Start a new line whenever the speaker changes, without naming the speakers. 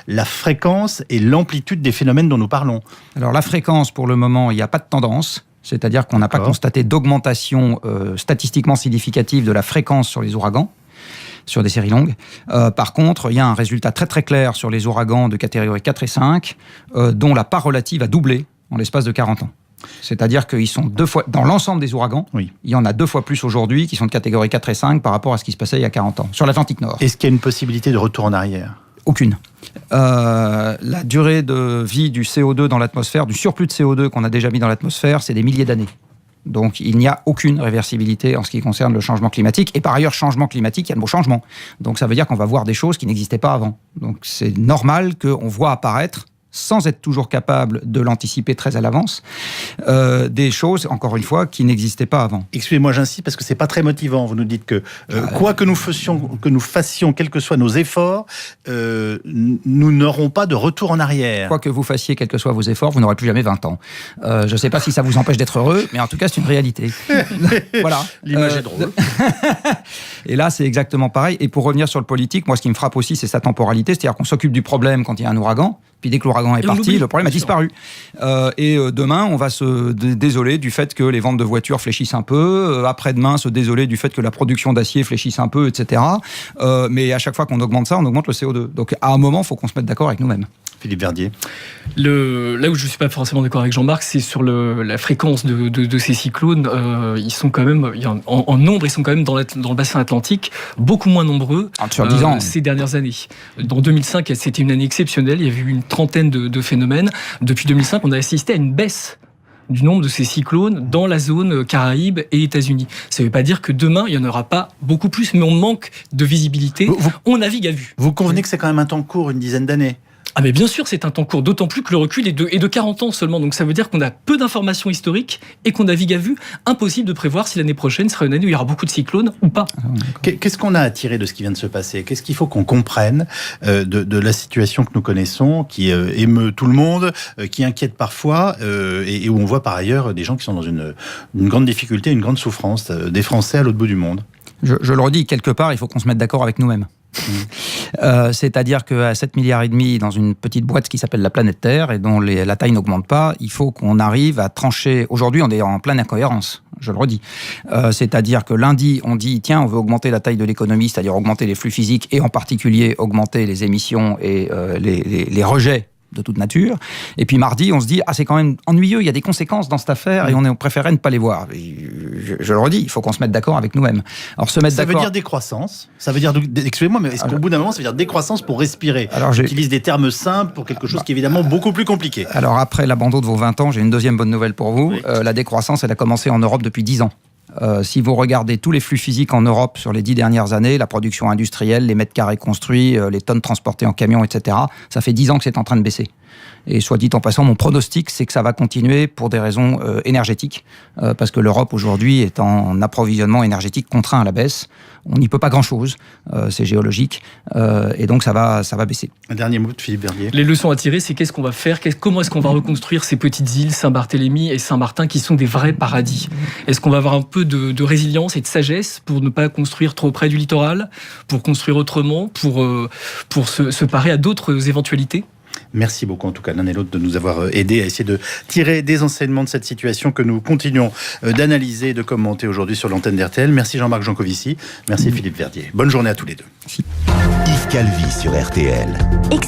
la fréquence et l'amplitude des phénomènes dont nous parlons.
Alors la fréquence, pour le moment, il n'y a pas de tendance. C'est-à-dire qu'on n'a pas constaté d'augmentation statistiquement significative de la fréquence sur les ouragans, sur des séries longues. Par contre, il y a un résultat très très clair sur les ouragans de catégorie 4 et 5, dont la part relative a doublé en l'espace de 40 ans. C'est-à-dire qu'ils sont 2 fois, dans l'ensemble des ouragans, il y en a 2 fois plus aujourd'hui qui sont de catégorie 4 et 5 par rapport à ce qui se passait il y a 40 ans, sur l'Atlantique Nord.
Est-ce qu'il y a une possibilité de retour en arrière ?
Aucune. La durée de vie du CO2 dans l'atmosphère, du surplus de CO2 qu'on a déjà mis dans l'atmosphère, c'est des milliers d'années. Donc il n'y a aucune réversibilité en ce qui concerne le changement climatique. Et par ailleurs, changement climatique, il y a le mot changement. Donc ça veut dire qu'on va voir des choses qui n'existaient pas avant. Donc c'est normal qu'on voit apparaître, sans être toujours capable de l'anticiper très à l'avance, des choses, encore une fois, qui n'existaient pas avant.
Excusez-moi, j'insiste, parce que c'est pas très motivant. Vous nous dites que quoi que nous fassions, quels que soient nos efforts, nous n'aurons pas de retour en arrière.
Quoi que vous fassiez, quels que soient vos efforts, vous n'aurez plus jamais 20 ans. Je ne sais pas si ça vous empêche d'être heureux, mais en tout cas, c'est une réalité. Voilà.
L'image est drôle.
Et là, c'est exactement pareil. Et pour revenir sur le politique, moi, ce qui me frappe aussi, c'est sa temporalité. C'est-à-dire qu'on s'occupe du problème quand il y a un ouragan, puis dès que l'ouragan est parti, le problème a disparu. Et demain, on va se désoler du fait que les ventes de voitures fléchissent un peu. Après-demain, se désoler du fait que la production d'acier fléchisse un peu, etc. Mais à chaque fois qu'on augmente ça, on augmente le CO2. Donc à un moment, il faut qu'on se mette d'accord avec nous-mêmes.
Philippe Verdier.
Là où je ne suis pas forcément d'accord avec Jean-Marc, c'est sur la fréquence de ces cyclones. Ils sont quand même, en nombre, ils sont quand même dans le bassin atlantique, beaucoup moins nombreux
sur 10 ans.
Ces dernières années. Dans 2005, c'était une année exceptionnelle. Il y avait eu une trentaine de phénomènes. Depuis 2005, on a assisté à une baisse du nombre de ces cyclones dans la zone Caraïbes et États-Unis. Ça ne veut pas dire que demain, il n'y en aura pas beaucoup plus, mais on manque de visibilité. On navigue à vue.
Vous convenez que c'est quand même un temps court, une dizaine d'années ?
Ah mais bien sûr, c'est un temps court, d'autant plus que le recul est de 40 ans seulement. Donc ça veut dire qu'on a peu d'informations historiques et qu'on navigue à vue. Impossible de prévoir si l'année prochaine sera une année où il y aura beaucoup de cyclones ou pas.
Qu'est-ce qu'on a à tirer de ce qui vient de se passer ? Qu'est-ce qu'il faut qu'on comprenne de la situation que nous connaissons, qui émeut tout le monde, qui inquiète parfois, et où on voit par ailleurs des gens qui sont dans une grande difficulté, une grande souffrance, des Français à l'autre bout du monde ?
Je le redis, quelque part, il faut qu'on se mette d'accord avec nous-mêmes. C'est-à-dire qu'à 7,5 milliards dans une petite boîte qui s'appelle la planète Terre et dont la taille n'augmente pas, il faut qu'on arrive à trancher. Aujourd'hui, on est en pleine incohérence, je le redis. C'est-à-dire que lundi, on dit tiens, on veut augmenter la taille de l'économie, c'est-à-dire augmenter les flux physiques et en particulier augmenter les émissions et les rejets de toute nature. Et puis mardi, on se dit c'est quand même ennuyeux, il y a des conséquences dans cette affaire et on préférait ne pas les voir. Je le redis, il faut qu'on se mette d'accord avec nous-mêmes. Alors se mettre
ça
d'accord.
veut dire décroissance. Ça veut dire, excusez-moi, mais est-ce qu'au bout d'un moment, ça veut dire décroissance pour respirer ? J'utilise des termes simples pour quelque chose qui est évidemment beaucoup plus compliqué.
Alors après l'abandon de vos 20 ans, j'ai une deuxième bonne nouvelle pour vous. Oui. La décroissance, elle a commencé en Europe depuis 10 ans. Si vous regardez tous les flux physiques en Europe sur les 10 dernières années, la production industrielle, les mètres carrés construits, les tonnes transportées en camion, etc., ça fait 10 ans que c'est en train de baisser. Et soit dit en passant, mon pronostic, c'est que ça va continuer pour des raisons énergétiques, parce que l'Europe aujourd'hui est en approvisionnement énergétique contraint à la baisse. On n'y peut pas grand-chose, c'est géologique, et donc ça va baisser.
Un dernier mot de Philippe Verdier.
Les leçons à tirer, c'est qu'est-ce qu'on va faire, comment est-ce qu'on va reconstruire ces petites îles, Saint-Barthélemy et Saint-Martin, qui sont des vrais paradis. Est-ce qu'on va avoir un peu de résilience et de sagesse pour ne pas construire trop près du littoral, pour construire autrement, pour se parer à d'autres éventualités ?
Merci beaucoup en tout cas l'un et l'autre de nous avoir aidés à essayer de tirer des enseignements de cette situation que nous continuons d'analyser et de commenter aujourd'hui sur l'antenne d'RTL. Merci Jean-Marc Jancovici, merci Philippe Verdier. Bonne journée à tous les deux.
Yves Calvi sur RTL.